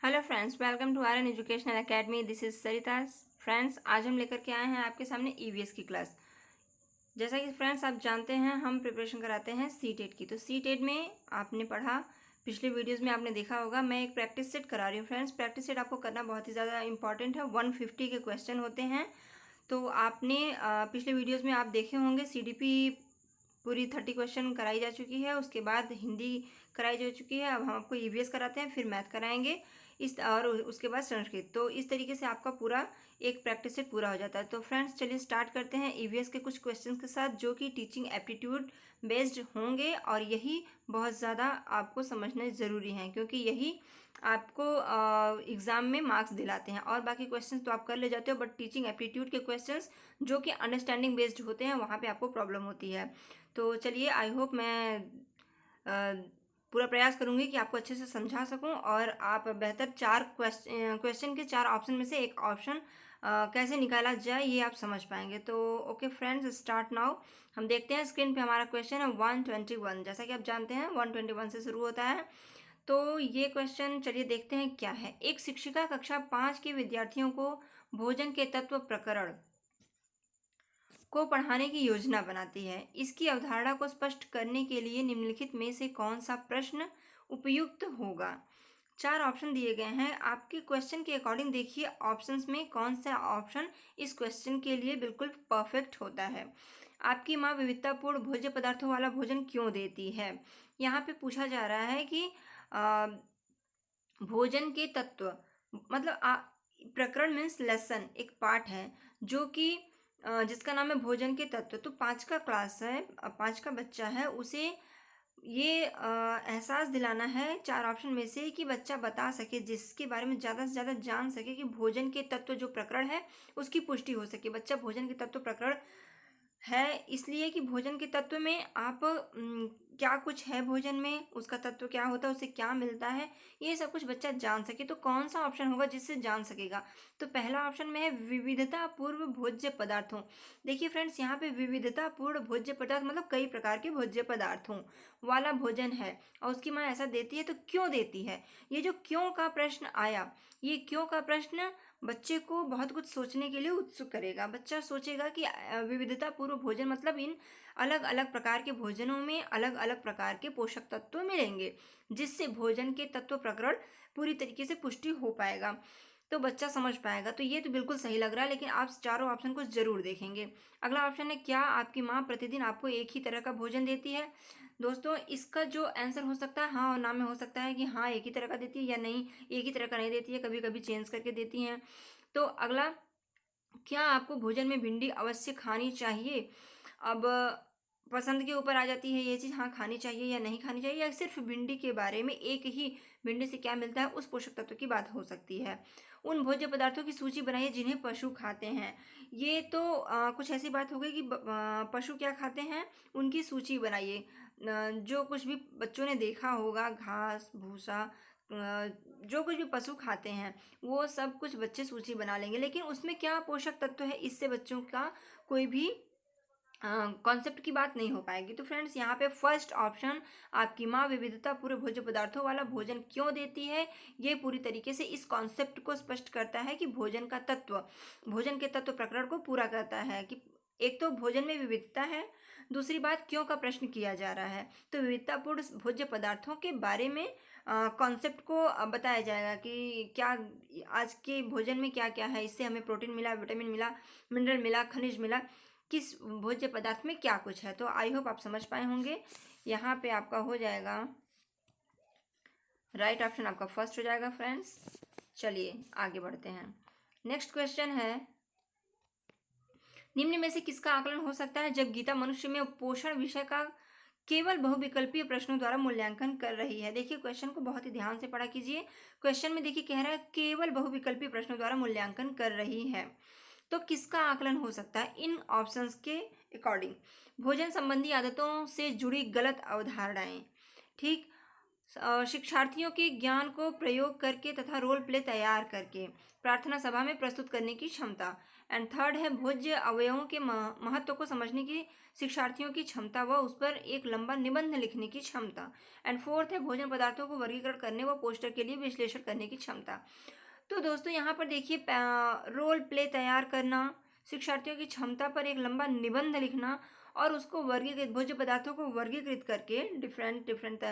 Hello friends, welcome to R N educational academy. This is Sarita. Friends, आज हम लेकर के आए हैं आपके सामने ईवीएस की क्लास। जैसा कि फ्रेंड्स आप जानते हैं, हम प्रिपरेशन कराते हैं सीटेट की। तो सीटेट में आपने पढ़ा, पिछले वीडियोस में आपने देखा होगा, मैं एक प्रैक्टिस सेट करा रही हूँ। फ्रेंड्स, प्रैक्टिस सेट आपको करना बहुत ही ज़्यादा इंपॉर्टेंट है। 150 के क्वेश्चन होते हैं। तो आपने पिछले वीडियोज़ में आप देखे होंगे, सीडीपी पूरी 30 क्वेश्चन कराई जा चुकी है। उसके बाद हिंदी कराई जा चुकी है। अब हम आपको ईवीएस कराते हैं, फिर मैथ कराएंगे और उसके बाद संस्कृत। तो इस तरीके से आपका पूरा एक प्रैक्टिस सेट पूरा हो जाता है। तो फ्रेंड्स, चलिए स्टार्ट करते हैं ईवीएस के कुछ क्वेश्चन के साथ, जो कि टीचिंग एप्टीट्यूड बेस्ड होंगे और यही बहुत ज़्यादा आपको समझना ज़रूरी है, क्योंकि यही आपको एग्ज़ाम में मार्क्स दिलाते हैं। और बाकी क्वेश्चंस तो आप कर ले जाते हो, बट टीचिंग एप्टीट्यूड के क्वेश्चंस जो कि अंडरस्टैंडिंग बेस्ड होते हैं, वहाँ पे आपको प्रॉब्लम होती है। तो चलिए, आई होप मैं पूरा प्रयास करूंगी कि आपको अच्छे से समझा सकूं और आप बेहतर चार क्वेश्चन के चार ऑप्शन में से एक ऑप्शन कैसे निकाला जाए ये आप समझ पाएंगे। तो ओके फ्रेंड्स, स्टार्ट नाउ। हम देखते हैं स्क्रीन पे हमारा क्वेश्चन है 121। जैसा कि आप जानते हैं 121 से शुरू होता है। तो ये क्वेश्चन चलिए देखते हैं क्या है। एक शिक्षिका कक्षा 5 के विद्यार्थियों को भोजन के तत्व प्रकरण को पढ़ाने की योजना बनाती है। इसकी अवधारणा को स्पष्ट करने के लिए निम्नलिखित में से कौन सा प्रश्न उपयुक्त होगा। चार ऑप्शन दिए गए हैं। आपके क्वेश्चन के अकॉर्डिंग देखिए ऑप्शंस में कौन सा ऑप्शन इस क्वेश्चन के लिए बिल्कुल परफेक्ट होता है। आपकी माँ विविधतापूर्ण भोज्य पदार्थों वाला भोजन क्यों देती है। यहाँ पे पूछा जा रहा है कि भोजन के तत्व मतलब प्रकरण मीन्स लेसन, एक पाठ है जो कि जिसका नाम है भोजन के तत्व। तो 5 का क्लास है, 5 का बच्चा है, उसे ये एहसास दिलाना है चार ऑप्शन में से कि बच्चा बता सके, जिसके बारे में ज़्यादा से ज़्यादा जान सके, कि भोजन के तत्व जो प्रकरण है उसकी पुष्टि हो सके। बच्चा भोजन के तत्व प्रकरण है इसलिए कि भोजन के तत्व में आप क्या कुछ है भोजन में, उसका तत्व क्या होता है, उसे क्या मिलता है, ये सब कुछ बच्चा जान सके। तो कौन सा ऑप्शन होगा जिससे जान सकेगा। तो पहला ऑप्शन में है विविधता पूर्व भोज्य पदार्थों। देखिए फ्रेंड्स, यहाँ पे विविधता पूर्ण भोज्य पदार्थ मतलब कई प्रकार के भोज्य पदार्थों वाला भोजन है और उसकी माँ ऐसा देती है। तो क्यों देती है, ये जो क्यों का प्रश्न आया, ये क्यों का प्रश्न बच्चे को बहुत कुछ सोचने के लिए उत्सुक करेगा। बच्चा सोचेगा कि विविधता पूर्व भोजन मतलब इन अलग अलग प्रकार के भोजनों में अलग अलग प्रकार के पोषक तत्व मिलेंगे, जिससे भोजन के तत्व प्रकरण पूरी तरीके से पुष्टि हो पाएगा, तो बच्चा समझ पाएगा। तो ये तो बिल्कुल सही लग रहा है, लेकिन आप चारों ऑप्शन को जरूर देखेंगे। अगला ऑप्शन है, क्या आपकी माँ प्रतिदिन आपको एक ही तरह का भोजन देती है। दोस्तों, इसका जो आंसर हो सकता है हाँ और ना में हो सकता है कि हाँ एक ही तरह का देती है, या नहीं एक ही तरह का नहीं देती है, कभी कभी चेंज करके देती हैं। तो अगला, क्या आपको भोजन में भिंडी अवश्य खानी चाहिए। अब पसंद के ऊपर आ जाती है ये चीज़, हाँ खानी चाहिए या नहीं खानी चाहिए, या सिर्फ भिंडी के बारे में, एक ही भिंडी से क्या मिलता है उस पोषक तत्व की बात हो सकती है। उन भोज्य पदार्थों की सूची बनाइए जिन्हें पशु खाते हैं। ये तो कुछ ऐसी बात हो गई कि पशु क्या खाते हैं, उनकी सूची बनाइए। जो कुछ भी बच्चों ने देखा होगा, घास भूसा, जो कुछ भी पशु खाते हैं वो सब कुछ बच्चे सूची बना लेंगे, लेकिन उसमें क्या पोषक तत्व है इससे बच्चों का कोई भी कॉन्सेप्ट की बात नहीं हो पाएगी। तो फ्रेंड्स, यहाँ पे फर्स्ट ऑप्शन, आपकी माँ विविधता पूरे भोज्य पदार्थों वाला भोजन क्यों देती है, ये पूरी तरीके से इस कॉन्सेप्ट को स्पष्ट करता है कि भोजन का तत्व, भोजन के तत्व प्रकरण को पूरा करता है। कि एक तो भोजन में विविधता है, दूसरी बात क्यों का प्रश्न किया जा रहा है। तो विविधतापूर्ण भोज्य पदार्थों के बारे में कॉन्सेप्ट को बताया जाएगा कि क्या आज के भोजन में क्या क्या है, इससे हमें प्रोटीन मिला, विटामिन मिला, मिनरल मिला, खनिज मिला, किस भोज्य पदार्थ में क्या कुछ है। तो आई होप आप समझ पाए होंगे। यहाँ पे आपका हो जाएगा राइट ऑप्शन, आपका फर्स्ट हो जाएगा फ्रेंड्स। चलिए आगे बढ़ते हैं। नेक्स्ट क्वेश्चन है, निम्न में से किसका आकलन हो सकता है जब गीता मनुष्य में पोषण विषय का केवल बहुविकल्पीय प्रश्नों द्वारा मूल्यांकन कर रही है। देखिए क्वेश्चन को बहुत ही ध्यान से पढ़ा कीजिए। क्वेश्चन में देखिए कह रहा है केवल बहुविकल्पीय प्रश्नों द्वारा मूल्यांकन कर रही है। तो किसका आकलन हो सकता है इन ऑप्शंस के अकॉर्डिंग। भोजन संबंधी आदतों से जुड़ी गलत अवधारणाएं, ठीक, शिक्षार्थियों के ज्ञान को प्रयोग करके तथा रोल प्ले तैयार करके प्रार्थना सभा में प्रस्तुत करने की क्षमता। एंड थर्ड है भोज्य अवयवों के महत्व को समझने की शिक्षार्थियों की क्षमता व उस पर एक लंबा निबंध लिखने की क्षमता। एंड फोर्थ है भोजन पदार्थों को वर्गीकरण करने व पोस्टर के लिए विश्लेषण करने की क्षमता। तो दोस्तों यहाँ पर देखिए रोल प्ले तैयार करना, शिक्षार्थियों की क्षमता पर एक लंबा निबंध लिखना और उसको वर्गीकृत भोज्य पदार्थों को वर्गीकृत करके डिफरेंट डिफरेंट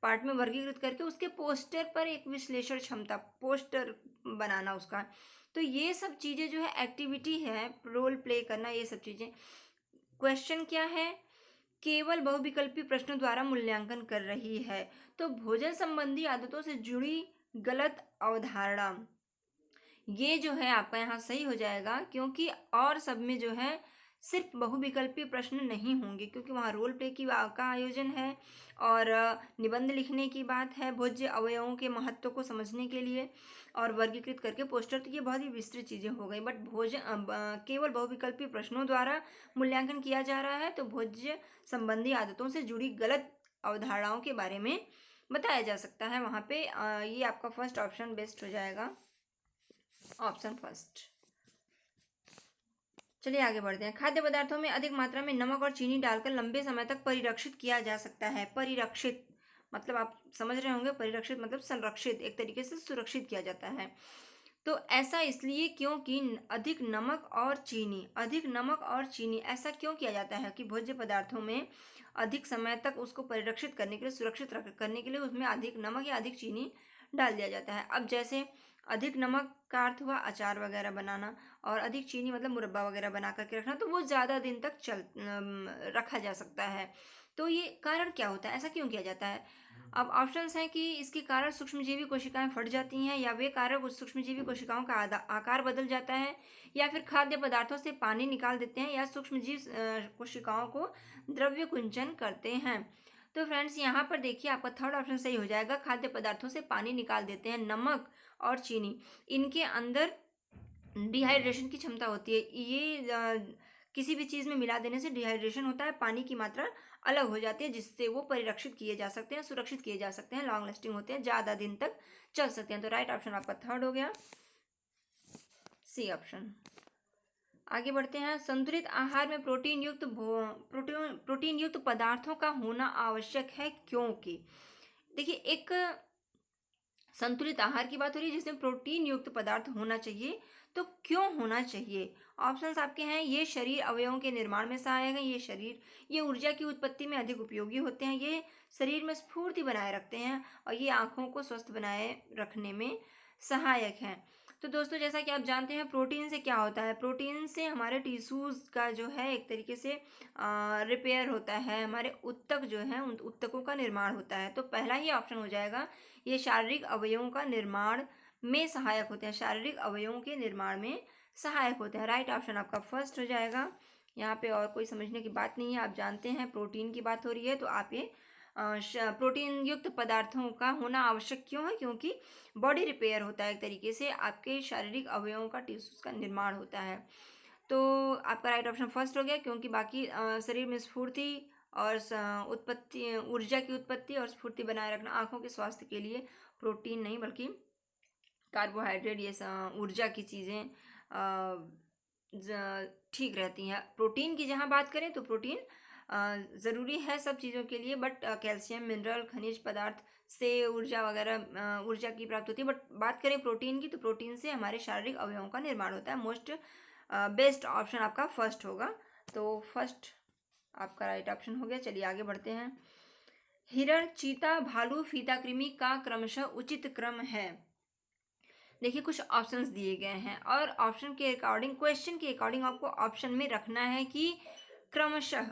पार्ट में वर्गीकृत करके उसके पोस्टर पर एक विश्लेषण क्षमता, पोस्टर बनाना उसका। तो ये सब चीज़ें जो है एक्टिविटी है, रोल प्ले करना, ये सब चीज़ें। क्वेश्चन क्या है? केवल बहुविकल्पी प्रश्नों द्वारा मूल्यांकन कर रही है। तो भोजन संबंधी आदतों से जुड़ी गलत अवधारणा, ये जो है आपका यहाँ सही हो जाएगा, क्योंकि और सब में जो है सिर्फ बहुविकल्पी प्रश्न नहीं होंगे, क्योंकि वहाँ रोल प्ले का आयोजन है और निबंध लिखने की बात है भोज्य अवयवों के महत्व को समझने के लिए और वर्गीकृत करके पोस्टर। तो ये बहुत ही विस्तृत चीज़ें हो गई, बट भोजन केवल बहुविकल्पी प्रश्नों द्वारा मूल्यांकन किया जा रहा है, तो भोज्य संबंधी आदतों से जुड़ी गलत अवधारणाओं के बारे में बताया जा सकता है वहाँ पे। ये आपका फर्स्ट ऑप्शन बेस्ट हो जाएगा, ऑप्शन फर्स्ट। चलिए आगे बढ़ते हैं। खाद्य पदार्थों में अधिक मात्रा में नमक और चीनी डालकर लंबे समय तक परिरक्षित किया जा सकता है। परिरक्षित मतलब आप समझ रहे होंगे, परिरक्षित मतलब संरक्षित, एक तरीके से सुरक्षित किया जाता है। तो ऐसा इसलिए क्योंकि अधिक नमक और चीनी, अधिक नमक और चीनी ऐसा क्यों किया जाता है कि भोज्य पदार्थों में अधिक समय तक उसको परिरक्षित करने के लिए, सुरक्षित करने के लिए उसमें अधिक नमक या अधिक चीनी डाल दिया जाता है। अब जैसे अधिक नमक का अर्थ हुआ अचार वगैरह बनाना और अधिक चीनी मतलब मुरब्बा वगैरह बना करके रखना, तो वो ज़्यादा दिन तक रखा जा सकता है। तो ये कारण क्या होता है, ऐसा क्यों किया जाता है? अब ऑप्शंस हैं कि इसके कारण सूक्ष्मजीवी कोशिकाएं फट जाती हैं, या वे कारक उस सूक्ष्मजीवी कोशिकाओं का आकार बदल जाता है, या फिर खाद्य पदार्थों से पानी निकाल देते हैं, या सूक्ष्मजीव कोशिकाओं को द्रव्य कुंचन करते हैं। तो फ्रेंड्स यहाँ पर देखिए आपका थर्ड ऑप्शन सही हो जाएगा, खाद्य पदार्थों से पानी निकाल देते हैं। नमक और चीनी, इनके अंदर डिहाइड्रेशन की क्षमता होती है। ये किसी भी चीज़ में मिला देने से डिहाइड्रेशन होता है, पानी की मात्रा अलग हो जाती है, जिससे वो परिरक्षित किए जा सकते हैं, सुरक्षित किए जा सकते हैं, लॉन्ग लास्टिंग होते हैं, ज़्यादा दिन तक चल सकते हैं। तो राइट ऑप्शन आपका थर्ड हो गया, सी ऑप्शन। आगे बढ़ते हैं। संतुलित आहार में प्रोटीन युक्त पदार्थों का होना आवश्यक है, क्योंकि देखिए एक संतुलित आहार की बात हो रही है जिसमें प्रोटीन युक्त पदार्थ होना चाहिए। तो क्यों होना चाहिए? ऑप्शंस आपके हैं, ये शरीर अवयवों के निर्माण में सहायक है, ये ऊर्जा की उत्पत्ति में अधिक उपयोगी होते हैं, ये शरीर में स्फूर्ति बनाए रखते हैं, और ये आँखों को स्वस्थ बनाए रखने में सहायक हैं। तो दोस्तों जैसा कि आप जानते हैं प्रोटीन से क्या होता है, प्रोटीन से हमारे टिश्यूज़ का जो है एक तरीके से रिपेयर होता है, हमारे उत्तक जो है उन उत्तकों का निर्माण होता है। तो पहला ही ऑप्शन हो जाएगा, ये शारीरिक अवयवों का निर्माण में सहायक होते हैं, शारीरिक अवयवों के निर्माण में सहायक होते हैं। राइट ऑप्शन आपका फर्स्ट हो जाएगा। यहाँ पे और कोई समझने की बात नहीं है, आप जानते हैं प्रोटीन की बात हो रही है, तो आप ये प्रोटीन युक्त पदार्थों का होना आवश्यक क्यों है, क्योंकि बॉडी रिपेयर होता है, एक तरीके से आपके शारीरिक अवयवों का टिश्यूज का निर्माण होता है। तो आपका राइट ऑप्शन फर्स्ट हो गया, क्योंकि बाकी शरीर में स्फूर्ति और उत्पत्ति, ऊर्जा की उत्पत्ति और स्फूर्ति बनाए रखना, आँखों के स्वास्थ्य के लिए प्रोटीन नहीं बल्कि कार्बोहाइड्रेट, ये ऊर्जा की चीज़ें ठीक रहती हैं। प्रोटीन की जहाँ बात करें तो प्रोटीन ज़रूरी है सब चीज़ों के लिए, बट कैल्शियम, मिनरल, खनिज पदार्थ से ऊर्जा वगैरह, ऊर्जा की प्राप्ति होती है। बट बात करें प्रोटीन की, तो प्रोटीन से हमारे शारीरिक अवयवों का निर्माण होता है। मोस्ट बेस्ट ऑप्शन आपका फर्स्ट होगा, तो फर्स्ट आपका राइट ऑप्शन हो गया। चलिए आगे बढ़ते हैं। हिरण, चीता, भालू, फीताकृमि का क्रमशः उचित क्रम है। देखिए कुछ ऑप्शंस दिए गए हैं और ऑप्शन के अकॉर्डिंग, क्वेश्चन के अकॉर्डिंग आपको ऑप्शन में रखना है कि क्रमशः।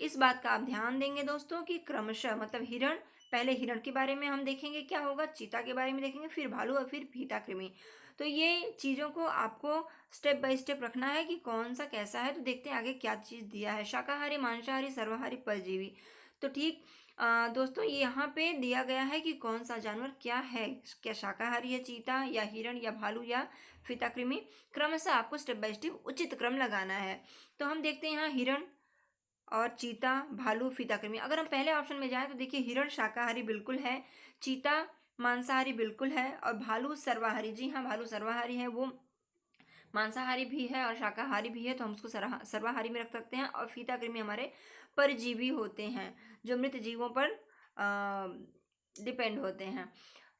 इस बात का आप ध्यान देंगे दोस्तों कि क्रमशः मतलब हिरण, पहले हिरण के बारे में हम देखेंगे क्या होगा, चीता के बारे में देखेंगे, फिर भालू और फिर फीताकृमि। तो ये चीज़ों को आपको स्टेप बाय स्टेप रखना है कि कौन सा कैसा है। तो देखते हैं आगे क्या चीज़ दिया है। शाकाहारी, मांसाहारी, सर्वाहारी, परजीवी। तो ठीक दोस्तों ये यहाँ पे दिया गया है कि कौन सा जानवर क्या है, क्या शाकाहारी है चीता या हिरण या भालू या फीताकृमि। क्रमशः आपको स्टेप बाय स्टेप उचित क्रम लगाना है। तो हम देखते हैं यहाँ हिरण और चीता, भालू, फीताकृमि। अगर हम पहले ऑप्शन में जाएं तो देखिए हिरण शाकाहारी बिल्कुल है, चीता मांसाहारी बिल्कुल है, और भालू सर्वाहारी। जी हाँ, भालू सर्वाहारी है, वो मांसाहारी भी है और शाकाहारी भी है, तो हम उसको सर्वाहारी में रख सकते हैं। और फीताकृमि हमारे परजीवी होते हैं जो मृत जीवों पर डिपेंड होते हैं।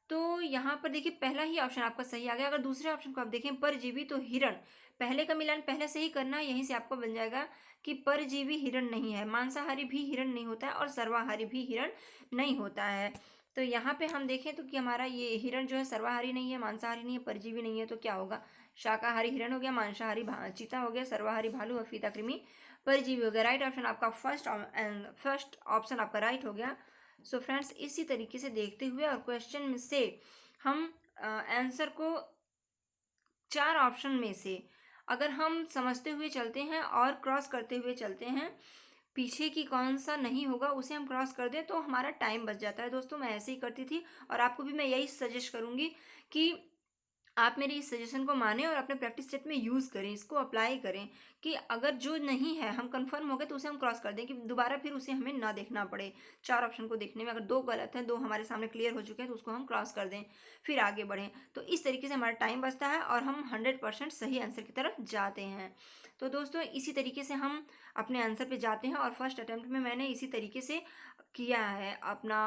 तो यहाँ पर देखिए पहला ही ऑप्शन आपका सही आ गया। अगर दूसरे ऑप्शन को आप देखें परजीवी, तो हिरण, पहले का मिलान पहले से ही करना है, यहीं से आपको बन जाएगा कि परजीवी हिरण नहीं है, मांसाहारी भी हिरण नहीं होता है और सर्वाहारी भी हिरण नहीं होता है। तो यहाँ पे हम देखें तो कि हमारा ये हिरण जो है सर्वाहारी नहीं है, मांसाहारी नहीं है, परजीवी नहीं है, तो क्या होगा, शाकाहारी हिरण हो गया, मांसाहारी चीता हो गया, सर्वाहारी भालू और फीताकृमि परजीवी हो गया। राइट ऑप्शन आपका फर्स्ट ऑप्शन आपका राइट हो गया। सो फ्रेंड्स, इसी तरीके से देखते हुए और क्वेश्चन में से हम आंसर को 4 ऑप्शन में से अगर हम समझते हुए चलते हैं और क्रॉस करते हुए चलते हैं, पीछे की कौन सा नहीं होगा उसे हम क्रॉस कर दें तो हमारा टाइम बच जाता है। दोस्तों मैं ऐसे ही करती थी और आपको भी मैं यही सजेस्ट करूँगी कि आप मेरी इस सजेशन को माने और अपने प्रैक्टिस सेट में यूज़ करें, इसको अप्लाई करें कि अगर जो नहीं है हम कंफर्म हो गए तो उसे हम क्रॉस कर दें कि दोबारा फिर उसे हमें ना देखना पड़े। 4 ऑप्शन को देखने में अगर 2 गलत हैं, 2 हमारे सामने क्लियर हो चुके हैं, तो उसको हम क्रॉस कर दें, फिर आगे बढ़ें। तो इस तरीके से हमारा टाइम बचता है और हम 100% सही आंसर की तरफ जाते हैं। तो दोस्तों इसी तरीके से हम अपने आंसर पे जाते हैं और फर्स्ट अटैम्प्ट में मैंने इसी तरीके से किया है। अपना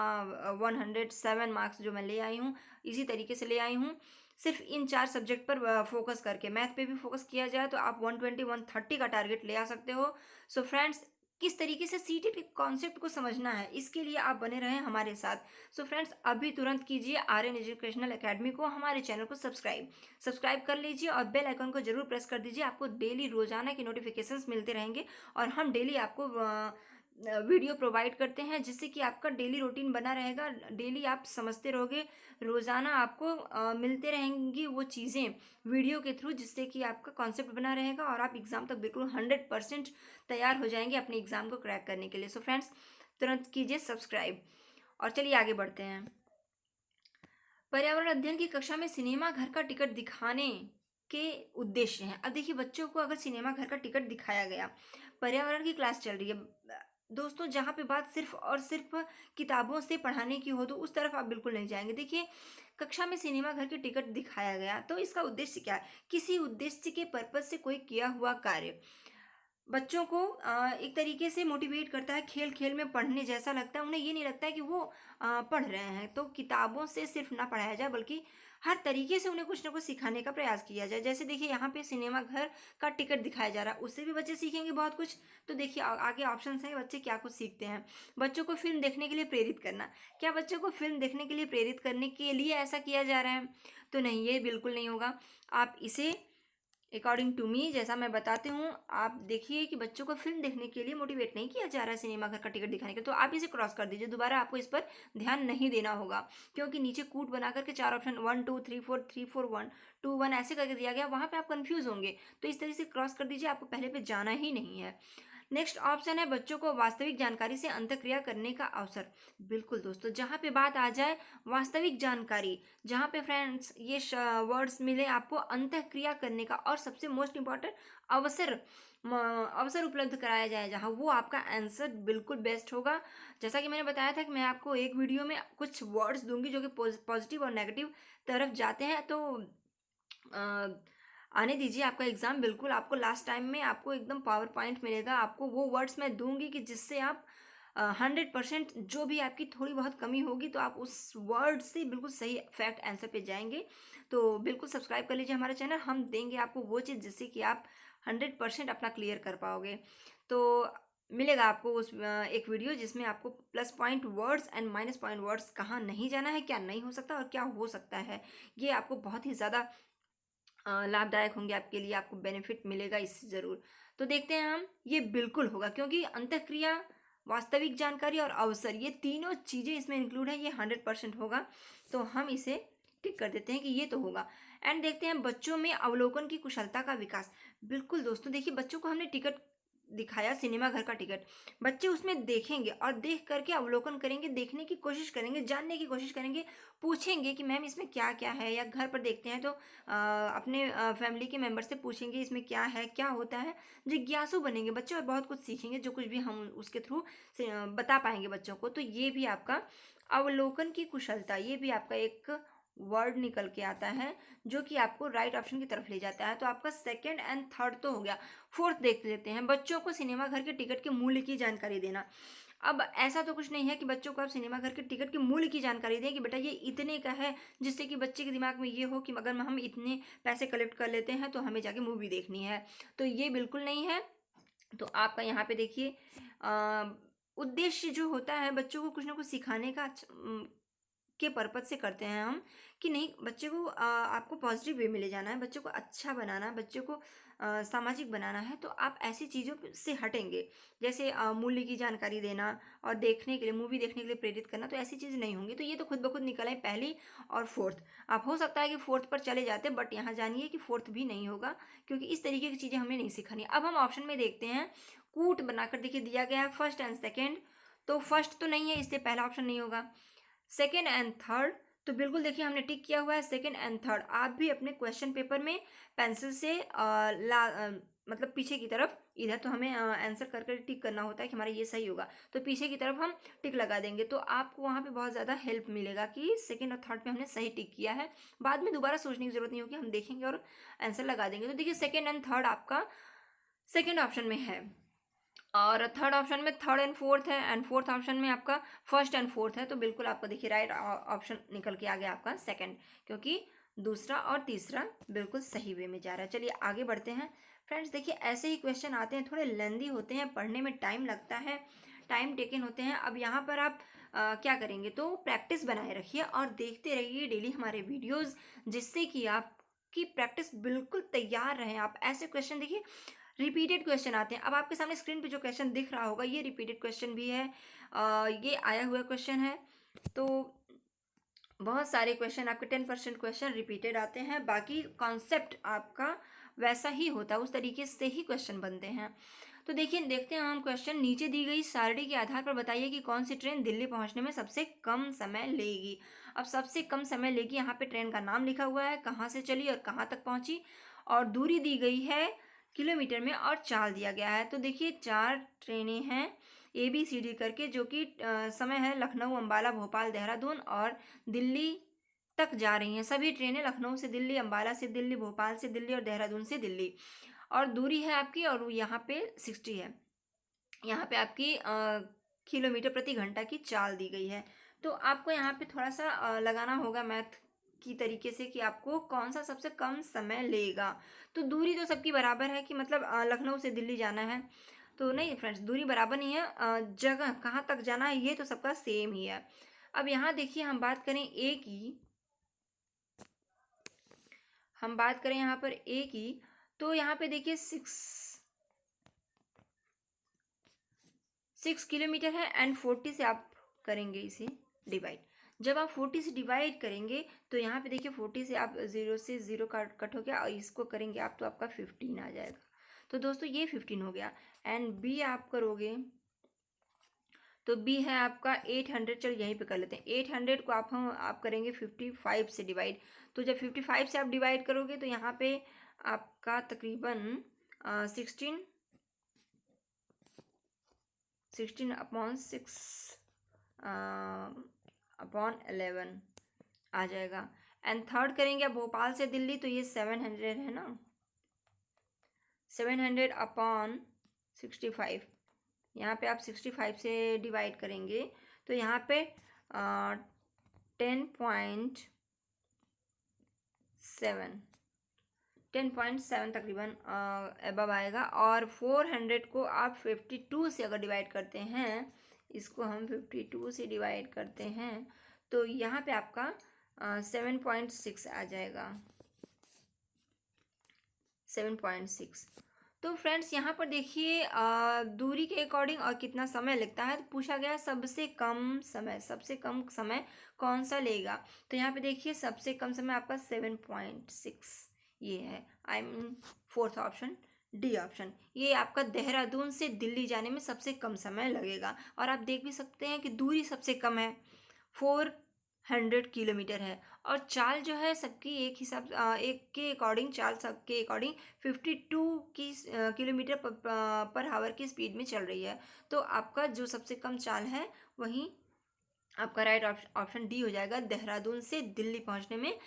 107 मार्क्स जो मैं ले आई हूँ, इसी तरीके से ले आई हूँ। सिर्फ इन 4 सब्जेक्ट पर फोकस करके, मैथ पे भी फोकस किया जाए तो आप 120 130 का टारगेट ले आ सकते हो। सो फ्रेंड्स, किस तरीके से सीटेट के कॉन्सेप्ट को समझना है, इसके लिए आप बने रहें हमारे साथ। सो फ्रेंड्स, अभी तुरंत कीजिए आर्यन एजुकेशनल एकेडमी को, हमारे चैनल को सब्सक्राइब कर लीजिए और बेल आइकन को जरूर प्रेस कर दीजिए। आपको डेली रोजाना के नोटिफिकेशंस मिलते रहेंगे और हम डेली आपको वीडियो प्रोवाइड करते हैं, जिससे कि आपका डेली रूटीन बना रहेगा। डेली आप समझते रहोगे, रोज़ाना आपको मिलते रहेंगी वो चीज़ें वीडियो के थ्रू, जिससे कि आपका कॉन्सेप्ट बना रहेगा और आप एग्ज़ाम तक बिल्कुल 100% तैयार हो जाएंगे अपने एग्ज़ाम को क्रैक करने के लिए। सो फ्रेंड्स, तुरंत कीजिए सब्सक्राइब और चलिए आगे बढ़ते हैं। पर्यावरण अध्ययन की कक्षा में सिनेमा घर का टिकट दिखाने के उद्देश्य हैं। अब देखिए बच्चों को अगर सिनेमा घर का टिकट दिखाया गया, पर्यावरण की क्लास चल रही है दोस्तों, जहाँ पे बात सिर्फ और सिर्फ किताबों से पढ़ाने की हो तो उस तरफ आप बिल्कुल नहीं जाएंगे। देखिए कक्षा में सिनेमा घर के टिकट दिखाया गया तो इसका उद्देश्य क्या है, किसी उद्देश्य के पर्पज से कोई किया हुआ कार्य बच्चों को एक तरीके से मोटिवेट करता है, खेल खेल में पढ़ने जैसा लगता है। उन्हें ये नहीं लगता है कि वो पढ़ रहे हैं। तो किताबों से सिर्फ ना पढ़ाया जाए बल्कि हर तरीके से उन्हें कुछ ना कुछ सिखाने का प्रयास किया जाए। जैसे देखिए यहाँ पे सिनेमा घर का टिकट दिखाया जा रहा है, उससे भी बच्चे सीखेंगे बहुत कुछ। तो देखिए आगे ऑप्शन है बच्चे क्या कुछ सीखते हैं। बच्चों को फिल्म देखने के लिए प्रेरित करना, क्या बच्चों को फिल्म देखने के लिए प्रेरित करने के लिए ऐसा किया जा रहा है? तो नहीं, ये बिल्कुल नहीं होगा। आप इसे अकॉर्डिंग टू मी, जैसा मैं बताती हूँ, आप देखिए कि बच्चों को फिल्म देखने के लिए मोटिवेट नहीं किया जा रहा है सिनेमा घर का टिकट दिखाने के, तो आप इसे क्रॉस कर दीजिए। दोबारा आपको इस पर ध्यान नहीं देना होगा, क्योंकि नीचे कूट बना करके 4 ऑप्शन 1 2 3 4 3 4 1 2 1 ऐसे करके दिया गया, वहाँ पे आप कंफ्यूज होंगे। तो इस तरीके से क्रॉस कर दीजिए, आपको पहले पे जाना ही नहीं है। नेक्स्ट ऑप्शन है बच्चों को वास्तविक जानकारी से अंतःक्रिया करने का अवसर। बिल्कुल दोस्तों, जहाँ पे बात आ जाए वास्तविक जानकारी, जहाँ पे फ्रेंड्स ये वर्ड्स मिले आपको, अंतःक्रिया करने का और सबसे मोस्ट इम्पॉर्टेंट अवसर उपलब्ध कराया जाए, जहाँ वो आपका आंसर बिल्कुल बेस्ट होगा। जैसा कि मैंने बताया था कि मैं आपको एक वीडियो में कुछ वर्ड्स दूंगी जो कि पॉजिटिव और नेगेटिव तरफ जाते हैं। तो आने दीजिए आपका एग्ज़ाम, बिल्कुल आपको लास्ट टाइम में आपको एकदम पावर पॉइंट मिलेगा। आपको वो वर्ड्स मैं दूंगी कि जिससे आप 100% जो भी आपकी थोड़ी बहुत कमी होगी तो आप उस वर्ड से बिल्कुल सही फैक्ट आंसर पे जाएंगे। तो बिल्कुल सब्सक्राइब कर लीजिए हमारा चैनल, हम देंगे आपको वो चीज़ जिससे कि आप 100% अपना क्लियर कर पाओगे। तो मिलेगा आपको उस एक वीडियो जिसमें आपको plus point words and minus point words कहाँ नहीं जाना है, क्या नहीं हो सकता और क्या हो सकता है, ये आपको बहुत ही ज़्यादा लाभदायक होंगे आपके लिए, आपको बेनिफिट मिलेगा इससे ज़रूर। तो देखते हैं हम, ये बिल्कुल होगा क्योंकि अंतःक्रिया, वास्तविक जानकारी और अवसर, ये तीनों चीज़ें इसमें इंक्लूड है, ये 100% होगा। तो हम इसे टिक कर देते हैं कि ये तो होगा। एंड देखते हैं बच्चों में अवलोकन की कुशलता का विकास। बिल्कुल दोस्तों, देखिए बच्चों को हमने टिकट दिखाया सिनेमा घर का टिकट। बच्चे उसमें देखेंगे और देख करके अवलोकन करेंगे, देखने की कोशिश करेंगे, जानने की कोशिश करेंगे, पूछेंगे कि मैम इसमें क्या क्या है, या घर पर देखते हैं तो अपने फैमिली के मेंबर से पूछेंगे इसमें क्या है, क्या होता है। जिज्ञासु बनेंगे बच्चे और बहुत कुछ सीखेंगे, जो कुछ भी हम उसके थ्रू बता पाएंगे बच्चों को। तो ये भी आपका अवलोकन की कुशलता, ये भी आपका एक वर्ड निकल के आता है जो कि आपको राइट ऑप्शन की तरफ ले जाता है। तो आपका सेकंड एंड थर्ड तो हो गया। फोर्थ देख लेते हैं, बच्चों को सिनेमा घर के टिकट के मूल्य की जानकारी देना। अब ऐसा तो कुछ नहीं है कि बच्चों को आप सिनेमा घर के टिकट के मूल्य की जानकारी दें कि बेटा ये इतने का है, जिससे कि बच्चे के दिमाग में ये हो कि अगर हम इतने पैसे कलेक्ट कर लेते हैं तो हमें जाके मूवी देखनी है। तो ये बिल्कुल नहीं है। तो आपका यहाँ पे देखिए उद्देश्य जो होता है बच्चों को कुछ ना कुछ सिखाने का के पर्पज से करते हैं हम, कि नहीं बच्चे को आपको पॉजिटिव वे में ले जाना है, बच्चों को अच्छा बनाना है, बच्चों को सामाजिक बनाना है। तो आप ऐसी चीज़ों से हटेंगे, जैसे मूल्य की जानकारी देना और देखने के लिए, मूवी देखने के लिए प्रेरित करना, तो ऐसी चीज़ नहीं होंगी। तो ये तो खुद ब खुद निकल है पहली और फोर्थ। आप हो सकता है कि फोर्थ पर चले जाते, बट यहाँ जानिए कि फोर्थ भी नहीं होगा, क्योंकि इस तरीके की चीज़ें हमें नहीं सिखानी। अब हम ऑप्शन में देखते हैं, कूट बनाकर देखिए दिया गया है फर्स्ट एंड सेकेंड। तो फर्स्ट तो नहीं है, इसलिए पहला ऑप्शन नहीं होगा। सेकेंड एंड थर्ड तो बिल्कुल देखिए हमने टिक किया हुआ है सेकेंड एंड थर्ड। आप भी अपने क्वेश्चन पेपर में पेंसिल से मतलब पीछे की तरफ, इधर तो हमें आंसर कर कर टिक करना होता है कि हमारा ये सही होगा, तो पीछे की तरफ हम टिक लगा देंगे। तो आपको वहाँ पे बहुत ज़्यादा हेल्प मिलेगा कि सेकेंड और थर्ड पे हमने सही टिक किया है। बाद में दोबारा सोचने की जरूरत नहीं होगी, हम देखेंगे और आंसर लगा देंगे। तो देखिए सेकेंड एंड थर्ड आपका सेकेंड ऑप्शन में है, और थर्ड ऑप्शन में थर्ड एंड फोर्थ है, एंड फोर्थ ऑप्शन में आपका फर्स्ट एंड फोर्थ है। तो बिल्कुल आपको देखिए राइट ऑप्शन निकल के आ गया आपका सेकंड, क्योंकि दूसरा और तीसरा बिल्कुल सही वे में जा रहा है। चलिए आगे बढ़ते हैं फ्रेंड्स। देखिए ऐसे ही क्वेश्चन आते हैं, थोड़े लेंदी होते हैं, पढ़ने में टाइम लगता है, टाइम टेकन होते हैं। अब यहाँ पर आप क्या करेंगे, तो प्रैक्टिस बनाए रखिए और देखते रहिए डेली हमारे वीडियोज़, जिससे कि आपकी प्रैक्टिस बिल्कुल तैयार रहें। आप ऐसे क्वेश्चन देखिए रिपीटेड क्वेश्चन आते हैं। अब आपके सामने स्क्रीन पे जो क्वेश्चन दिख रहा होगा ये रिपीटेड क्वेश्चन भी है, ये आया हुआ क्वेश्चन है। तो बहुत सारे क्वेश्चन आपके 10% क्वेश्चन रिपीटेड आते हैं, बाकी कॉन्सेप्ट आपका वैसा ही होता है, उस तरीके से ही क्वेश्चन बनते हैं। तो देखिए देखते हैं हम क्वेश्चन। नीचे दी गई सारणी के आधार पर बताइए कि कौन सी ट्रेन दिल्ली पहुंचने में सबसे कम समय लेगी। अब सबसे कम समय लेगी, यहाँ पे ट्रेन का नाम लिखा हुआ है, कहाँ से चली और कहाँ तक पहुंची, और दूरी दी गई है किलोमीटर में, और चाल दिया गया है। तो देखिए 4 ट्रेनें हैं ABCD करके, जो कि समय है लखनऊ, अम्बाला, भोपाल, देहरादून और दिल्ली तक जा रही हैं। सभी ट्रेनें लखनऊ से दिल्ली, अम्बाला से दिल्ली, भोपाल से दिल्ली और देहरादून से दिल्ली। और दूरी है आपकी, और यहाँ पे 60 है, यहाँ पे आपकी किलोमीटर प्रति घंटा की चाल दी गई है। तो आपको यहाँ पे थोड़ा सा लगाना होगा मैथ की तरीके से कि आपको कौन सा सबसे कम समय लेगा। तो दूरी तो सबकी बराबर है कि मतलब लखनऊ से दिल्ली जाना है, तो नहीं फ्रेंड्स दूरी बराबर नहीं है, जगह कहाँ तक जाना है ये तो सबका सेम ही है। अब यहाँ देखिए हम बात करें ए की, हम बात करें यहाँ पर ए की, तो यहाँ पे देखिए 6 किलोमीटर है, एंड 40 से आप करेंगे इसे डिवाइड। जब आप 40 से डिवाइड करेंगे तो यहाँ पे देखिए 40 से आप 0 से 0 कट हो गया, और इसको करेंगे आप तो आपका 15 आ जाएगा। तो दोस्तों ये 15 हो गया। एंड बी आप करोगे तो बी है आपका 800। चलो यहीं पे कर लेते हैं, 800 को आप करेंगे 55 से डिवाइड। तो जब 55 से आप डिवाइड करोगे तो यहाँ पे आपका तकरीबन 16 अपॉन 6 अपॉन 11 आ जाएगा। एंड थर्ड करेंगे आप भोपाल से दिल्ली, तो ये 700 है ना, 700 अपॉन 65। यहाँ पे आप 65 से डिवाइड करेंगे तो यहाँ पे 10.7 तकरीबन अबव आएगा। और 400 को आप 52 से अगर डिवाइड करते हैं, इसको हम 52 से डिवाइड करते हैं, तो यहाँ पे आपका 7.6 आ जाएगा, 7.6। तो फ्रेंड्स यहाँ पर देखिए दूरी के अकॉर्डिंग और कितना समय लगता है, तो पूछा गया सबसे कम समय, सबसे कम समय कौन सा लेगा। तो यहाँ पे देखिए सबसे कम समय आपका 7.6 ये है, I mean fourth option D option, ये आपका देहरादून से दिल्ली जाने में सबसे कम समय लगेगा। और आप देख भी सकते हैं कि दूरी सबसे कम है, 400 किलोमीटर है। और चाल जो है सबकी एक हिसाब एक के अकॉर्डिंग, चाल सबके अकॉर्डिंग 52 किलोमीटर पर हावर की स्पीड में चल रही है। तो आपका जो सबसे कम चाल है वही आपका राइट ऑप्शन डी हो जाएगा। देहरादून से दिल्ली पहुंचने में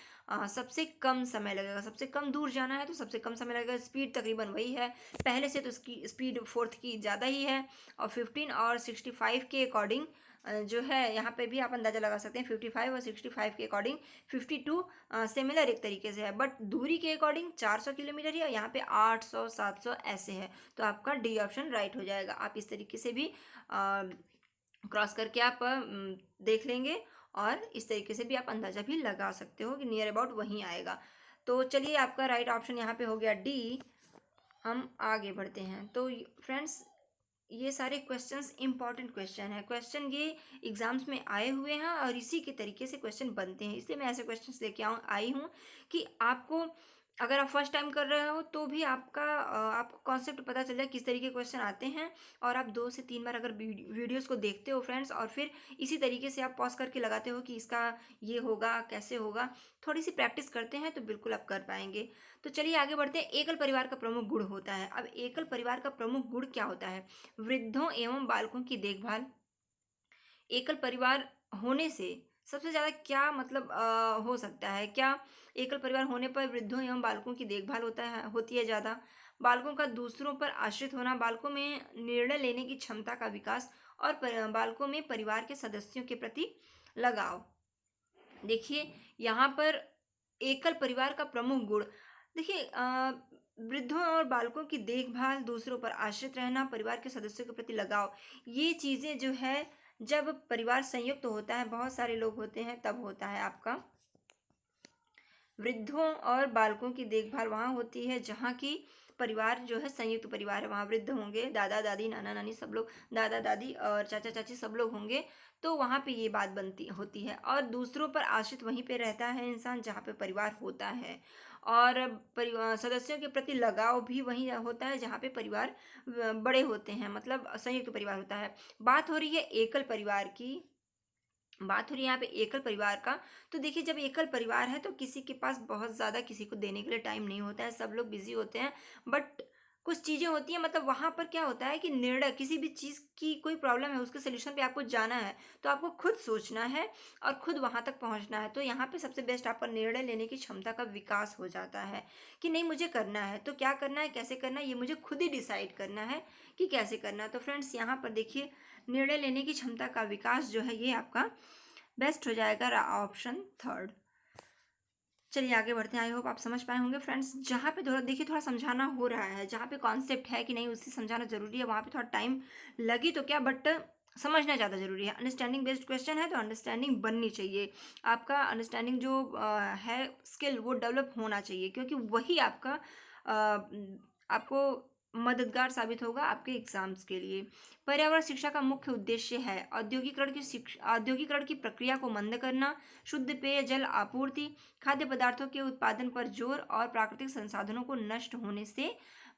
सबसे कम समय लगेगा। सबसे कम दूर जाना है तो सबसे कम समय लगेगा। स्पीड तकरीबन वही है, पहले से तो उसकी स्पीड फोर्थ की ज़्यादा ही है। और 15 और 65 के अकॉर्डिंग जो है यहाँ पे भी आप अंदाज़ा लगा सकते हैं। 55 और 65 के अकॉर्डिंग 52 सिमिलर एक तरीके से है, बट दूरी के अकॉर्डिंग 400 किलोमीटर ही है, यहाँ पे 800 700 ऐसे है। तो आपका डी ऑप्शन राइट हो जाएगा। आप इस तरीके से भी क्रॉस करके आप देख लेंगे, और इस तरीके से भी आप अंदाज़ा भी लगा सकते हो कि नियर अबाउट वहीं आएगा। तो चलिए, आपका राइट ऑप्शन यहाँ पे हो गया डी। हम आगे बढ़ते हैं। तो फ्रेंड्स, ये सारे क्वेश्चंस इंपॉर्टेंट क्वेश्चन है। क्वेश्चन ये एग्जाम्स में आए हुए हैं और इसी के तरीके से क्वेश्चन बनते हैं, इसलिए मैं ऐसे क्वेश्चंस लेके आई हूँ कि आपको, अगर आप फर्स्ट टाइम कर रहे हो तो भी आपको कॉन्सेप्ट पता चल जाए किस तरीके के क्वेश्चन आते हैं। और आप 2 से 3 बार अगर वीडियोस को देखते हो फ्रेंड्स, और फिर इसी तरीके से आप पॉज करके लगाते हो कि इसका ये होगा कैसे होगा, थोड़ी सी प्रैक्टिस करते हैं तो बिल्कुल आप कर पाएंगे। तो चलिए आगे बढ़ते हैं। एकल परिवार का प्रमुख गुण होता है। अब एकल परिवार का प्रमुख गुण क्या होता है? वृद्धों एवं बालकों की देखभाल। एकल परिवार होने से सबसे ज़्यादा क्या मतलब हो सकता है क्या? एकल परिवार होने पर वृद्धों एवं बालकों की देखभाल होती है ज़्यादा। बालकों का दूसरों पर आश्रित होना, बालकों में निर्णय लेने की क्षमता का विकास, और बालकों में परिवार के सदस्यों के प्रति लगाव। देखिए, यहाँ पर एकल परिवार का प्रमुख गुण, देखिए वृद्धों और बालकों की देखभाल, दूसरों पर आश्रित रहना, परिवार के सदस्यों के प्रति लगाव, ये चीज़ें जो है, जब परिवार संयुक्त तो होता है, बहुत सारे लोग होते हैं, तब होता है आपका। वृद्धों और बालकों की देखभाल वहाँ होती है जहाँ की परिवार जो है संयुक्त परिवार है। वहाँ वृद्ध होंगे, दादा दादी नाना नानी सब लोग, दादा दादी और चाचा चाची सब लोग होंगे। तो वहाँ पे ये बात बनती होती है। और दूसरों पर आश्रित वहीं पे रहता है इंसान जहाँ पे परिवार होता है। और परिवार सदस्यों के प्रति लगाव भी वहीं होता है जहाँ पे परिवार बड़े होते हैं, मतलब संयुक्त परिवार होता है। बात हो रही है एकल परिवार की, बात हो रही है यहाँ पे एकल परिवार का। तो देखिए, जब एकल परिवार है तो किसी के पास बहुत ज़्यादा किसी को देने के लिए टाइम नहीं होता है, सब लोग बिजी होते हैं। बट कुछ चीज़ें होती हैं, मतलब वहाँ पर क्या होता है कि निर्णय, किसी भी चीज़ की कोई प्रॉब्लम है उसके सोल्यूशन पे आपको जाना है, तो आपको खुद सोचना है और खुद वहाँ तक पहुँचना है। तो यहाँ पे सबसे बेस्ट आपका निर्णय लेने की क्षमता का विकास हो जाता है कि नहीं, मुझे करना है तो क्या करना है, कैसे करना है, ये मुझे खुद ही डिसाइड करना है कि कैसे करना है। तो फ्रेंड्स, यहाँ पर देखिए, निर्णय लेने की क्षमता का विकास जो है, ये आपका बेस्ट हो जाएगा ऑप्शन थर्ड। चलिए आगे बढ़ते हैं। आई होप आप समझ पाए होंगे फ्रेंड्स। जहाँ पे थोड़ा देखिए, थोड़ा समझाना हो रहा है, जहाँ पे कॉन्सेप्ट है कि नहीं उसे समझाना जरूरी है, वहाँ पे थोड़ा टाइम लगी तो क्या, बट समझना ज़्यादा जरूरी है। अंडरस्टैंडिंग बेस्ड क्वेश्चन है तो अंडरस्टैंडिंग बननी चाहिए। आपका अंडरस्टैंडिंग जो है स्किल, वो डेवलप होना चाहिए, क्योंकि वही आपका आपको मददगार साबित होगा आपके एग्जाम्स के लिए। पर्यावरण शिक्षा का मुख्य उद्देश्य है औद्योगिकरण की प्रक्रिया को मंद करना, शुद्ध पेयजल आपूर्ति, खाद्य पदार्थों के उत्पादन पर जोर, और प्राकृतिक संसाधनों को नष्ट होने से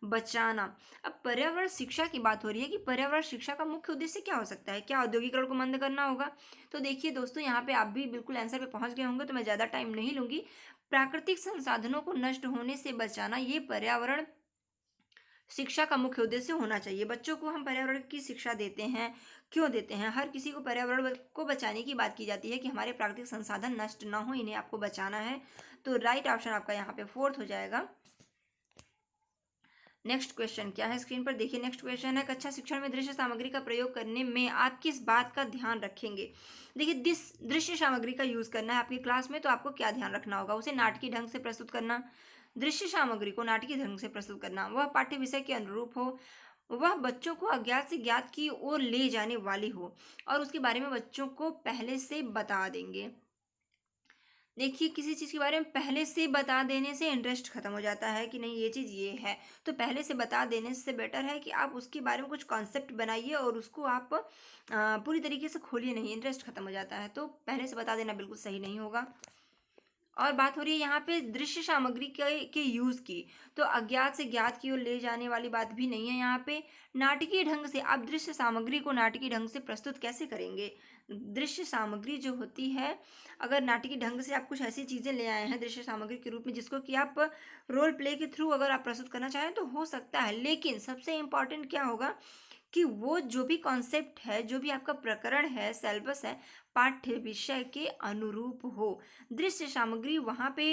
बचाना। अब पर्यावरण शिक्षा की बात हो रही है कि पर्यावरण शिक्षा का मुख्य उद्देश्य क्या हो सकता है? क्या औद्योगिकरण को मंद करना होगा? तो देखिए दोस्तों, यहाँ पे आप भी बिल्कुल आंसर पे पहुंच गए होंगे, तो मैं ज़्यादा टाइम नहीं लूंगी। प्राकृतिक संसाधनों को नष्ट होने से बचाना, ये पर्यावरण शिक्षा का मुख्य उद्देश्य होना चाहिए। बच्चों को हम पर्यावरण की शिक्षा देते हैं, क्यों देते हैं? हर किसी को पर्यावरण को बचाने की बात की जाती है कि हमारे प्राकृतिक संसाधन नष्ट ना हो, इन्हें आपको बचाना है। तो राइट ऑप्शन आपका यहाँ पे फोर्थ हो जाएगा। नेक्स्ट क्वेश्चन क्या है स्क्रीन पर देखिए। नेक्स्ट क्वेश्चन है, कक्षा शिक्षण में दृश्य सामग्री का प्रयोग करने में आप किस बात का ध्यान रखेंगे? देखिए, दृश्य सामग्री का यूज करना है आपकी क्लास में, तो आपको क्या ध्यान रखना होगा? उसे नाटकीय ढंग से प्रस्तुत करना, दृश्य सामग्री को नाटकीय ढंग से प्रस्तुत करना, वह पाठ्य विषय के अनुरूप हो, वह बच्चों को अज्ञात से ज्ञात की ओर ले जाने वाली हो, और उसके बारे में बच्चों को पहले से बता देंगे। देखिए, किसी चीज़ के बारे में पहले से बता देने से इंटरेस्ट खत्म हो जाता है कि नहीं ये चीज़ ये है। तो पहले से बता देने से बेटर है कि आप उसके बारे में कुछ कॉन्सेप्ट बनाइए और उसको आप पूरी तरीके से खोलिए नहीं, इंटरेस्ट खत्म हो जाता है। तो पहले से बता देना बिल्कुल सही नहीं होगा। और बात हो रही है यहाँ पे दृश्य सामग्री के यूज़ की, तो अज्ञात से ज्ञात की ओर ले जाने वाली बात भी नहीं है यहाँ पे। नाटकीय ढंग से आप दृश्य सामग्री को नाटकीय ढंग से प्रस्तुत कैसे करेंगे? दृश्य सामग्री जो होती है, अगर नाटकीय ढंग से आप कुछ ऐसी चीज़ें ले आए हैं दृश्य सामग्री के रूप में जिसको कि आप रोल प्ले के थ्रू अगर आप प्रस्तुत करना चाहें तो हो सकता है, लेकिन सबसे इम्पॉर्टेंट क्या होगा कि वो जो भी कॉन्सेप्ट है, जो भी आपका प्रकरण है, सिलेबस है, पाठ्य विषय के अनुरूप हो। दृश्य सामग्री वहाँ पे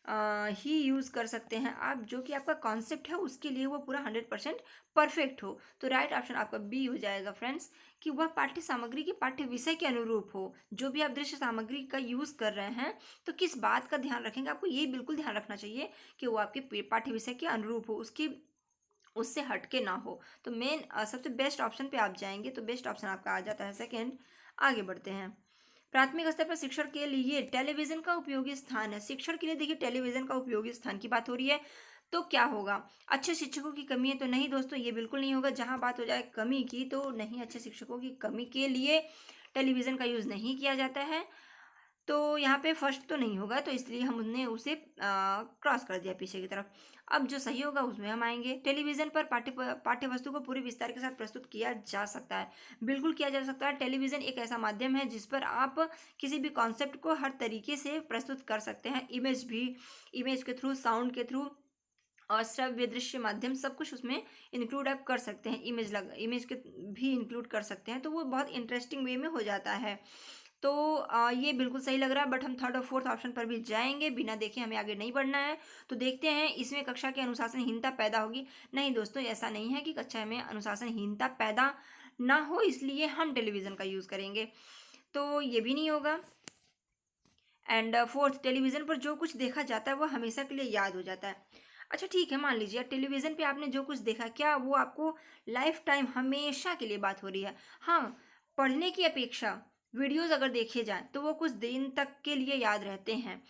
ही यूज़ कर सकते हैं आप, जो कि आपका कॉन्सेप्ट है उसके लिए वो पूरा 100% परफेक्ट हो। तो राइट ऑप्शन आपका बी हो जाएगा फ्रेंड्स, कि वह पाठ्य सामग्री के पाठ्य विषय के अनुरूप हो। जो भी आप दृश्य सामग्री का यूज़ कर रहे हैं तो किस बात का ध्यान रखेंगे, आपको ये बिल्कुल ध्यान रखना चाहिए कि वो आपके पाठ्य विषय के अनुरूप हो, उसकी उससे हटके ना हो। तो मेन सबसे बेस्ट ऑप्शन पे आप जाएंगे, तो बेस्ट ऑप्शन आपका आ जाता है सेकंड। आगे बढ़ते हैं। प्राथमिक स्तर पर शिक्षण के लिए टेलीविजन का उपयोगी स्थान है। शिक्षण के लिए देखिए टेलीविजन का उपयोगी स्थान की बात हो रही है, तो क्या होगा? अच्छे शिक्षकों की कमी है तो नहीं दोस्तों, ये बिल्कुल नहीं होगा। जहां बात हो जाए कमी की तो नहीं, अच्छे शिक्षकों की कमी के लिए टेलीविज़न का यूज़ नहीं किया जाता है। तो यहाँ पे फर्स्ट तो नहीं होगा, तो इसलिए हमने उसे क्रॉस कर दिया पीछे की तरफ। अब जो सही होगा उसमें हम आएंगे। टेलीविज़न पर पाठ्य वस्तु को पूरे विस्तार के साथ प्रस्तुत किया जा सकता है। बिल्कुल किया जा सकता है। टेलीविज़न एक ऐसा माध्यम है जिस पर आप किसी भी कॉन्सेप्ट को हर तरीके से प्रस्तुत कर सकते हैं। इमेज भी, इमेज के थ्रू, साउंड के थ्रू और श्रव्य दृश्य माध्यम सब कुछ उसमें इंक्लूड आप कर सकते हैं। इमेज के भी इंक्लूड कर सकते हैं, तो वो बहुत इंटरेस्टिंग वे में हो जाता है। तो ये बिल्कुल सही लग रहा है, बट हम थर्ड और फोर्थ ऑप्शन पर भी जाएंगे, बिना देखे हमें आगे नहीं बढ़ना है। तो देखते हैं इसमें कक्षा की अनुशासनहीनता पैदा होगी। नहीं दोस्तों, ऐसा नहीं है कि कक्षा में अनुशासनहीनता पैदा ना हो इसलिए हम टेलीविज़न का यूज़ करेंगे, तो ये भी नहीं होगा। एंड फोर्थ, टेलीविज़न पर जो कुछ देखा जाता है वो हमेशा के लिए याद हो जाता है। अच्छा ठीक है, मान लीजिए टेलीविज़न पे आपने जो कुछ देखा, क्या वो आपको लाइफ टाइम हमेशा के लिए बात हो रही है? हाँ, पढ़ने की अपेक्षा वीडियोज़ अगर देखे जाएँ तो वो कुछ दिन तक के लिए याद रहते हैं,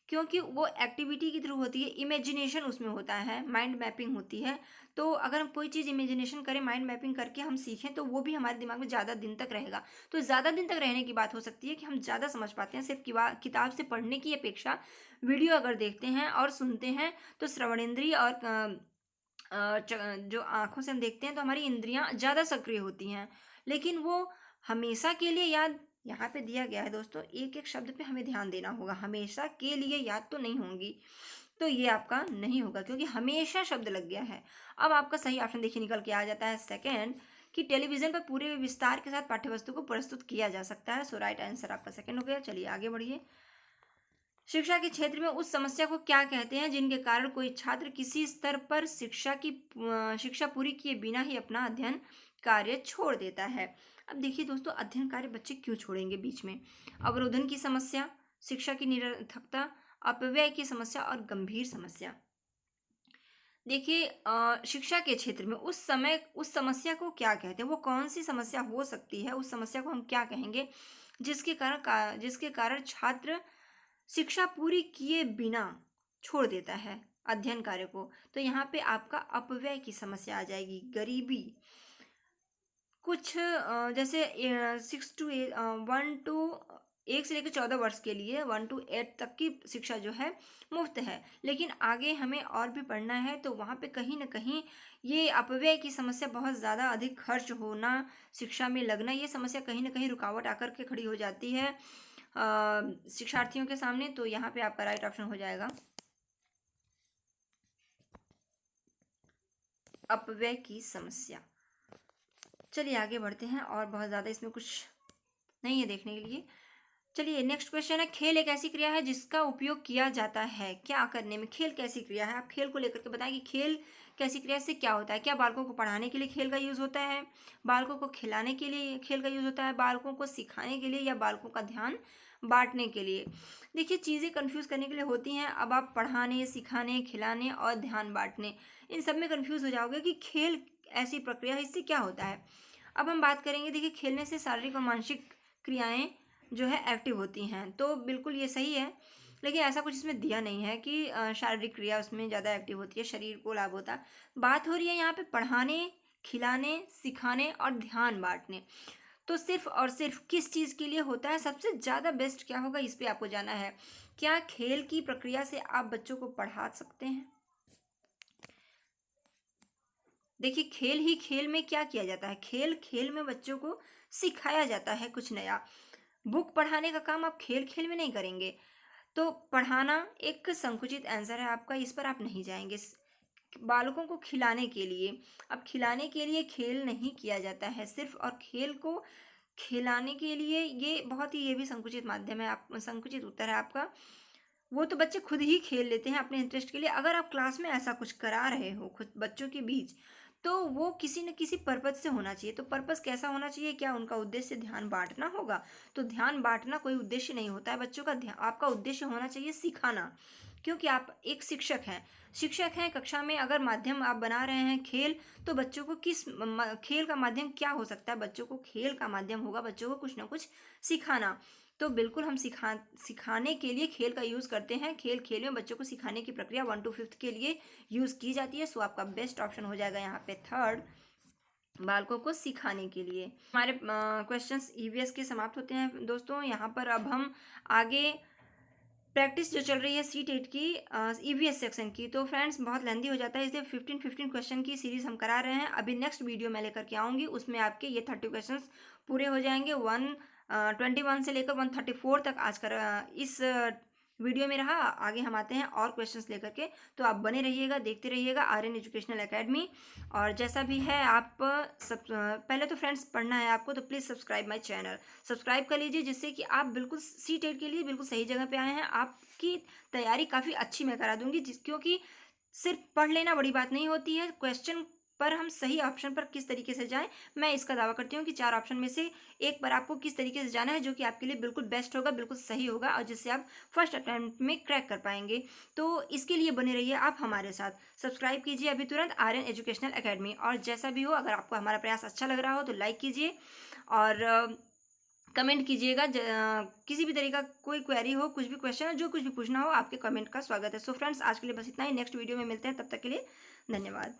क्योंकि वो एक्टिविटी के थ्रू होती है, इमेजिनेशन उसमें होता है, माइंड मैपिंग होती है। तो अगर हम कोई चीज़ इमेजिनेशन करें, माइंड मैपिंग करके हम सीखें, तो वो भी हमारे दिमाग में ज़्यादा दिन तक रहेगा। तो ज़्यादा दिन तक रहने की बात हो सकती है कि हम ज़्यादा समझ पाते हैं, सिर्फ किताब से पढ़ने की अपेक्षा वीडियो अगर देखते हैं और सुनते हैं तो श्रवणेंद्रिय और जो आँखों से हम देखते हैं तो हमारी इंद्रियाँ ज़्यादा सक्रिय होती हैं। लेकिन वो हमेशा के लिए याद यहाँ पे दिया गया है दोस्तों, एक एक शब्द पे हमें ध्यान देना होगा। हमेशा के लिए याद तो नहीं होंगी, तो ये आपका नहीं होगा क्योंकि हमेशा शब्द लग गया है। अब आपका सही ऑप्शन देखिए निकल के आ जाता है सेकंड, कि टेलीविज़न पर पूरे विस्तार के साथ पाठ्यवस्तु को प्रस्तुत किया जा सकता है। सो राइट आंसर आपका सेकंड हो गया। चलिए आगे बढ़िए। शिक्षा के क्षेत्र में उस समस्या को क्या कहते हैं जिनके कारण कोई छात्र किसी स्तर पर शिक्षा पूरी किए बिना ही अपना अध्ययन कार्य छोड़ देता है? अब देखिए दोस्तों, अध्ययन कार्य बच्चे क्यों छोड़ेंगे बीच में? अवरोधन की समस्या, शिक्षा की निरर्थकता, अपव्यय की समस्या और गंभीर समस्या। देखिए शिक्षा के क्षेत्र में उस समस्या को क्या कहते हैं, वो कौन सी समस्या हो सकती है, उस समस्या को हम क्या कहेंगे जिसके कारण छात्र शिक्षा पूरी किए बिना छोड़ देता है अध्ययन कार्य को? तो यहाँ पे आपका अपव्यय की समस्या आ जाएगी, गरीबी, कुछ जैसे 1 से लेकर 14 वर्ष के लिए 1 to 8 तक की शिक्षा जो है मुफ्त है, लेकिन आगे हमें और भी पढ़ना है तो वहाँ पे कहीं ना कहीं ये अपव्यय की समस्या, बहुत ज़्यादा अधिक खर्च होना, शिक्षा में लगना, ये समस्या कहीं ना कहीं रुकावट आकर के खड़ी हो जाती है शिक्षार्थियों के सामने। तो यहाँ पे आपका राइट ऑप्शन हो जाएगा अपव्यय की समस्या। चलिए आगे बढ़ते हैं, और बहुत ज़्यादा इसमें कुछ नहीं है देखने के लिए। चलिए नेक्स्ट क्वेश्चन है, खेल एक ऐसी क्रिया है जिसका उपयोग किया जाता है क्या करने में? खेल कैसी क्रिया है? आप खेल को लेकर के बताएं कि खेल कैसी क्रिया से क्या होता है। क्या बालकों को पढ़ाने के लिए खेल का यूज़ होता है, बालकों को खिलाने के लिए खेल का यूज़ होता है, बालकों को सिखाने के लिए, या बालकों का ध्यान बांटने के लिए? देखिए चीज़ें कन्फ्यूज़ करने के लिए होती हैं। अब आप पढ़ाने, सिखाने, खिलाने और ध्यान बांटने, इन सब में कन्फ्यूज़ हो जाओगे कि खेल ऐसी प्रक्रिया है, इससे क्या होता है। अब हम बात करेंगे, देखिए खेलने से शारीरिक और मानसिक क्रियाएं जो है एक्टिव होती हैं, तो बिल्कुल ये सही है। लेकिन ऐसा कुछ इसमें दिया नहीं है कि शारीरिक क्रिया उसमें ज़्यादा एक्टिव होती है, शरीर को लाभ होता है। बात हो रही है यहाँ पे पढ़ाने, खिलाने, सिखाने और ध्यान बांटने, तो सिर्फ और सिर्फ किस चीज़ के लिए होता है, सबसे ज़्यादा बेस्ट क्या होगा इस पे आपको जाना है। क्या खेल की प्रक्रिया से आप बच्चों को पढ़ा सकते हैं? देखिए, खेल ही खेल में क्या किया जाता है, खेल खेल में बच्चों को सिखाया जाता है कुछ नया। बुक पढ़ाने का काम आप खेल खेल में नहीं करेंगे। तो पढ़ाना एक संकुचित आंसर है आपका, इस पर आप नहीं जाएंगे। बालकों को खिलाने के लिए, अब खिलाने के लिए खेल नहीं किया जाता है सिर्फ, और खेल को खिलाने के लिए ये बहुत ही, ये भी संकुचित माध्यम है, आप संकुचित उत्तर है आपका। वो तो बच्चे खुद ही खेल लेते हैं अपने इंटरेस्ट के लिए। अगर आप क्लास में ऐसा कुछ करा रहे हो खुद बच्चों के बीच, तो वो किसी न किसी पर्पज से होना चाहिए। तो पर्पज कैसा होना चाहिए? क्या उनका उद्देश्य ध्यान बांटना होगा? तो ध्यान बांटना कोई उद्देश्य नहीं होता है बच्चों का। ध्यान, आपका उद्देश्य होना चाहिए सिखाना, क्योंकि आप एक शिक्षक हैं। शिक्षक हैं, कक्षा में अगर माध्यम आप बना रहे हैं खेल, तो बच्चों को खेल का माध्यम क्या हो सकता है? बच्चों को खेल का माध्यम होगा बच्चों को कुछ ना कुछ सिखाना। तो बिल्कुल हम सिखाने के लिए खेल का यूज़ करते हैं। खेल खेल में बच्चों को सिखाने की प्रक्रिया 1 to 5 के लिए यूज़ की जाती है। सो आपका बेस्ट ऑप्शन हो जाएगा यहाँ पे थर्ड, बालकों को सिखाने के लिए। हमारे क्वेश्चंस ईवीएस के समाप्त होते हैं दोस्तों। यहाँ पर अब हम आगे प्रैक्टिस जो चल रही है सी टेट की ईवीएस सेक्शन की, तो फ्रेंड्स बहुत लेंदी हो जाता है, इसलिए 15 क्वेश्चन की सीरीज हम करा रहे हैं। अभी नेक्स्ट वीडियो मैं लेकर के आऊँगी, उसमें आपके ये 30 क्वेश्चन पूरे हो जाएंगे। 121 से लेकर 134 तक आज का इस वीडियो में रहा। आगे हम आते हैं और क्वेश्चंस लेकर के, तो आप बने रहिएगा, देखते रहिएगा आर्यन एजुकेशनल एकेडमी। और जैसा भी है आप सब पहले तो फ्रेंड्स पढ़ना है आपको, तो please subscribe my channel, subscribe कर लीजिए, जिससे कि आप बिल्कुल सी टेट के लिए बिल्कुल सही जगह पे आए हैं। आपकी तैयारी काफ़ी अच्छी मैं करा दूंगी, क्योंकि सिर्फ पढ़ लेना बड़ी बात नहीं होती है, क्वेश्चन पर हम सही ऑप्शन पर किस तरीके से जाएं। मैं इसका दावा करती हूँ कि 4 ऑप्शन में से एक पर आपको किस तरीके से जाना है, जो कि आपके लिए बिल्कुल बेस्ट होगा, बिल्कुल सही होगा, और जिससे आप फर्स्ट अटेम्प्ट में क्रैक कर पाएंगे। तो इसके लिए बने रहिए आप हमारे साथ। सब्सक्राइब कीजिए अभी तुरंत आर्यन एजुकेशनल एकेडमी। और जैसा भी हो, अगर आपको हमारा प्रयास अच्छा लग रहा हो तो लाइक कीजिए और कमेंट कीजिएगा। किसी भी तरीका कोई क्वेरी हो, कुछ भी क्वेश्चन हो, जो कुछ भी पूछना हो, आपके कमेंट का स्वागत है। सो फ्रेंड्स, आज के लिए बस इतना ही। नेक्स्ट वीडियो में मिलते हैं, तब तक के लिए धन्यवाद।